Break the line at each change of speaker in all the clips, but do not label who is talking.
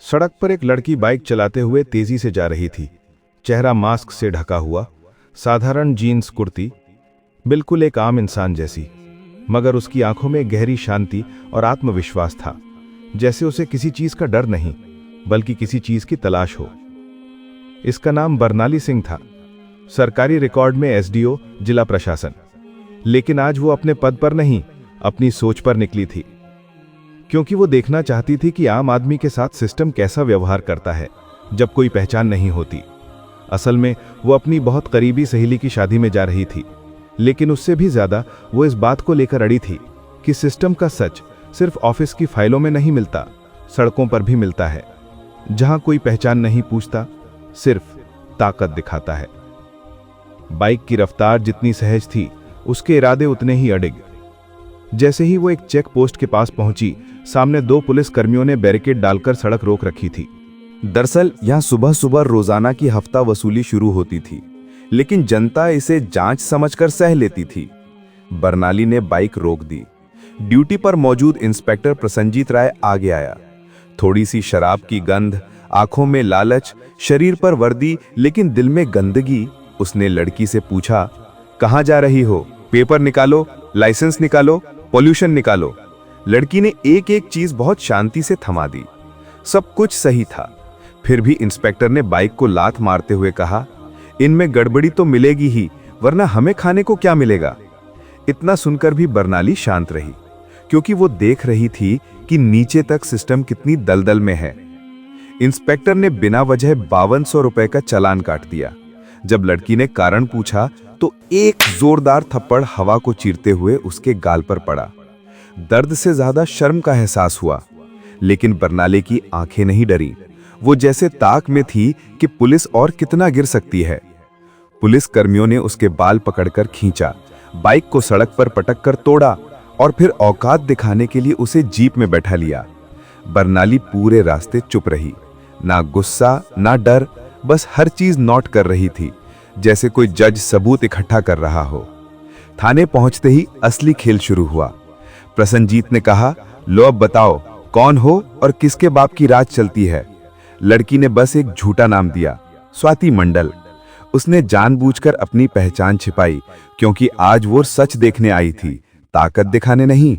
सड़क पर एक लड़की बाइक चलाते हुए तेजी से जा रही थी। चेहरा मास्क से ढका हुआ, साधारण जीन्स कुर्ती, बिल्कुल एक आम इंसान जैसी, मगर उसकी आंखों में गहरी शांति और आत्मविश्वास था, जैसे उसे किसी चीज का डर नहीं बल्कि किसी चीज की तलाश हो। इसका नाम बरनाली सिंह था, सरकारी रिकॉर्ड में एसडीओ, जिला प्रशासन। लेकिन आज वो अपने पद पर नहीं, अपनी सोच पर निकली थी, क्योंकि वो देखना चाहती थी कि आम आदमी के साथ सिस्टम कैसा व्यवहार करता है जब कोई पहचान नहीं होती। असल में वो अपनी बहुत करीबी सहेली की शादी में जा रही थी, लेकिन उससे भी ज्यादा वो इस बात को लेकर अड़ी थी कि सिस्टम का सच सिर्फ ऑफिस की फाइलों में नहीं मिलता, सड़कों पर भी मिलता है, जहां कोई पहचान नहीं पूछता, सिर्फ ताकत दिखाता है। बाइक की रफ्तार जितनी सहज थी, उसके इरादे उतने ही अडिग। जैसे ही वो एक चेक पोस्ट के पास पहुंची, सामने 2 पुलिस कर्मियों ने बैरिकेड डालकर सड़क रोक रखी थी।
दरअसल यहां सुबह सुबह रोजाना की हफ्ता वसूली शुरू होती थी, लेकिन जनता इसे जांच समझकर सह लेती थी। बरनाली ने बाइक रोक दी। ड्यूटी पर मौजूद इंस्पेक्टर प्रसन्नजीत राय आगे आया। थोड़ी सी शराब की गंध, आंखों में लालच, शरीर पर वर्दी, लेकिन दिल में गंदगी। उसने लड़की से पूछा, कहां जा रही हो? पेपर निकालो, लाइसेंस निकालो, पॉल्यूशन निकालो। लड़की ने एक एक चीज बहुत शांति से थमा दी। सब कुछ सही था। फिर भी इंस्पेक्टर ने बाइक को लात मारते हुए कहा, इनमें गड़बड़ी तो मिलेगी ही, वरना हमें खाने को क्या मिलेगा? इतना सुनकर भी बरनाली शांत रही, क्योंकि वो देख रही थी कि नीचे तक सिस्टम कितनी दलदल में है। इंस्पेक्टर ने बिना वजह 5200 रुपए का चालान काट दिया। जब लड़की ने कारण पूछा तो एक जोरदार थप्पड़ हवा को चीरते हुए उसके गाल पर पड़ा। दर्द से ज्यादा शर्म का एहसास हुआ, लेकिन बरनाले की आंखें नहीं डरी। वो जैसे ताक में थी कि पुलिस और कितना गिर सकती है। पुलिस कर्मियों ने उसके बाल पकड़कर खींचा, बाइक को सड़क पर पटक कर तोड़ा और फिर औकात दिखाने के लिए उसे जीप में बैठा लिया। बरनाली पूरे रास्ते चुप रही, ना गुस्सा ना डर, बस हर चीज नोट कर रही थी, जैसे कोई जज सबूत इकट्ठा कर रहा हो। थाने पहुंचते ही असली खेल शुरू हुआ। प्रसन्नजीत ने कहा, लो अब बताओ, कौन हो और किसके बाप की राज चलती है? लड़की ने बस एक झूठा नाम दिया, स्वाति मंडल। उसने जानबूझकर अपनी पहचान छिपाई, क्योंकि आज वो सच देखने आई थी, ताकत दिखाने नहीं।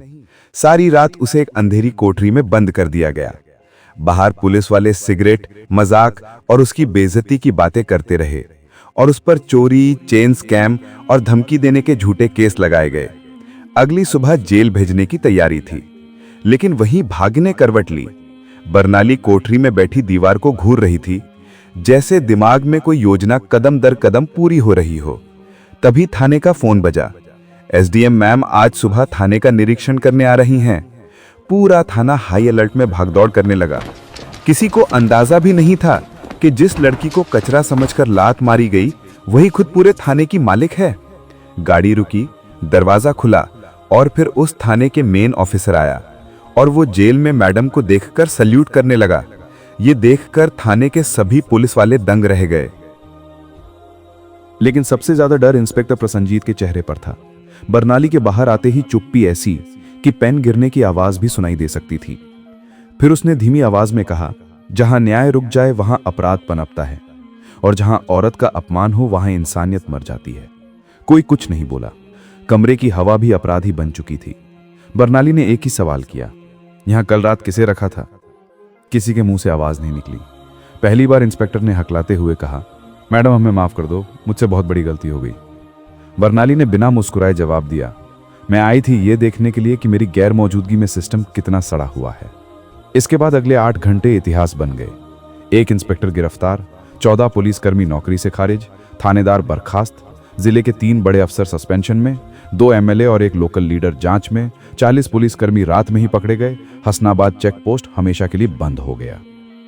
सारी रात उसे एक अंधेरी कोठरी में बंद कर दिया गया। बाहर पुलिस वाले सिगरेट, मजाक और उसकी बेइज्जती की बातें करते रहे, और उस पर चोरी, चेन स्कैम और धमकी देने के झूठे केस लगाए गए। अगली सुबह जेल भेजने की तैयारी थी, लेकिन वहीं भाग्य ने करवट ली। बरनाली कोठरी में बैठी दीवार को घूर रही थी, जैसे दिमाग में कोई योजना कदम दर कदम पूरी हो रही हो। तभी थाने का फोन बजा। एसडीएम मैम आज सुबह थाने का निरीक्षण करने आ रही हैं। पूरा थाना हाई अलर्ट में भागदौड़ करने लगा। किसी को अंदाजा भी नहीं था कि जिस लड़की को कचरा समझकर लात मारी गई, वही खुद पूरे थाने की मालिक है। गाड़ी रुकी, दरवाजा खुला और फिर उस थाने के मेन ऑफिसर आया, और वो जेल में मैडम को देखकर सल्यूट करने लगा। ये देखकर थाने के सभी पुलिस वाले दंग रह गए।
लेकिन सबसे ज्यादा डर इंस्पेक्टर प्रसन्नजीत के चेहरे पर था। बरनाली के बाहर आते ही चुप्पी ऐसी कि पेन गिरने की आवाज भी सुनाई दे सकती थी। फिर उसने धीमी आवाज में कहा, जहां न्याय रुक जाए वहां अपराध पनपता है, और जहां औरत का अपमान हो वहां इंसानियत मर जाती है। कोई कुछ नहीं बोला। कमरे की हवा भी अपराधी बन चुकी थी। बरनाली ने एक ही सवाल किया, यहां कल रात किसे रखा था? किसी के मुंह से आवाज नहीं निकली। पहली बार इंस्पेक्टर ने हकलाते हुए कहा, मैडम हमें माफ कर दो, मुझसे बहुत बड़ी गलती हो गई। बरनाली ने बिना मुस्कुराए जवाब दिया, मैं आई थी ये देखने के लिए कि मेरी गैर मौजूदगी में सिस्टम कितना सड़ा हुआ है। इसके बाद अगले 8 घंटे इतिहास बन गए। एक इंस्पेक्टर गिरफ्तार, 14 पुलिसकर्मी नौकरी से खारिज, थानेदार बर्खास्त, जिले के 3 बड़े अफसर सस्पेंशन में, 2 एमएलए और एक लोकल लीडर जांच में, 40 पुलिसकर्मी रात में ही पकड़े गए। हसनाबाद चेक पोस्ट हमेशा के लिए बंद हो गया।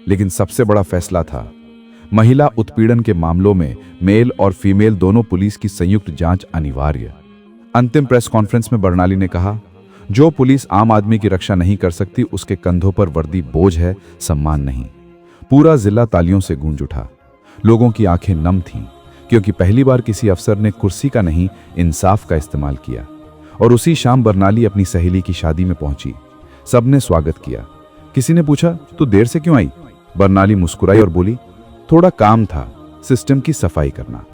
लेकिन सबसे बड़ा फैसला था, महिला उत्पीड़न के मामलों में मेल और फीमेल दोनों पुलिस की संयुक्त जांच अनिवार्य। अंतिम प्रेस कॉन्फ्रेंस में बरनाली ने कहा, जो पुलिस आम आदमी की रक्षा नहीं कर सकती उसके कंधों पर वर्दी बोझ है, सम्मान नहीं। पूरा जिला तालियों से गूंज उठा। लोगों की आंखें नम थीं, क्योंकि पहली बार किसी अफसर ने कुर्सी का नहीं, इंसाफ का इस्तेमाल किया। और उसी शाम बरनाली अपनी सहेली की शादी में पहुंची। सबने स्वागत किया। किसी ने पूछा, तू देर से क्यों आई? बर्नाली मुस्कुराई और बोली, थोड़ा काम था, सिस्टम की सफाई करना।